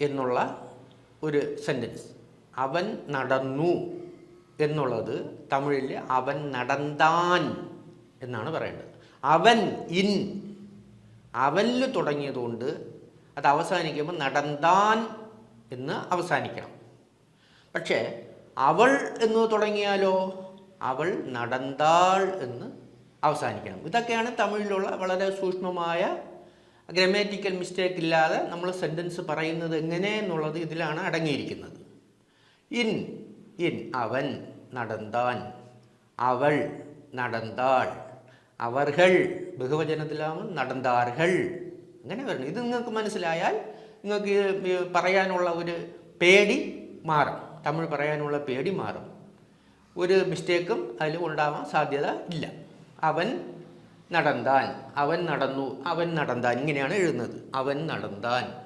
എന്നുള്ള ഒരു സെൻറ്റൻസ്. അവൻ നടന്നു എന്നുള്ളത് തമിഴിൽ അവൻ നടന്താൻ എന്നാണ് പറയേണ്ടത്. അവൻ ഇൻ അവനിൽ തുടങ്ങിയതുകൊണ്ട് അത് അവസാനിക്കുമ്പോൾ നടന്താൻ എന്ന് അവസാനിക്കണം. പക്ഷേ അവൾ എന്ന് തുടങ്ങിയാലോ അവൾ നടന്താൾ എന്ന് അവസാനിക്കണം. ഇതൊക്കെയാണ് തമിഴിലുള്ള വളരെ സൂക്ഷ്മമായ ഗ്രമാറ്റിക്കൽ മിസ്റ്റേക്ക് ഇല്ലാതെ നമ്മൾ സെൻറ്റൻസ് പറയുന്നത് എങ്ങനെ എന്നുള്ളത് ഇതിലാണ് അടങ്ങിയിരിക്കുന്നത്. ഇൻ ഇൻ അവൻ നടന്താൻ, അവൾ നടന്താൾ, അവർകൾ ബഹുവചനത്തിലാവും നടന്താർകൾ, അങ്ങനെ വരണം. ഇത് നിങ്ങൾക്ക് മനസ്സിലായാൽ നിങ്ങൾക്ക് പറയാനുള്ള ഒരു പേടി മാറും. തമിഴ് പറയാനുള്ള പേടി മാറും. ഒരു മിസ്റ്റേക്കും അതിൽ ഉണ്ടാവാൻ സാധ്യത ഇല്ല. അവൻ നടന്താൻ, അവൻ നടന്നു, അവൻ നടന്താൻ, ഇങ്ങനെയാണ് എഴുതുന്നത്. അവൻ നടന്താൻ.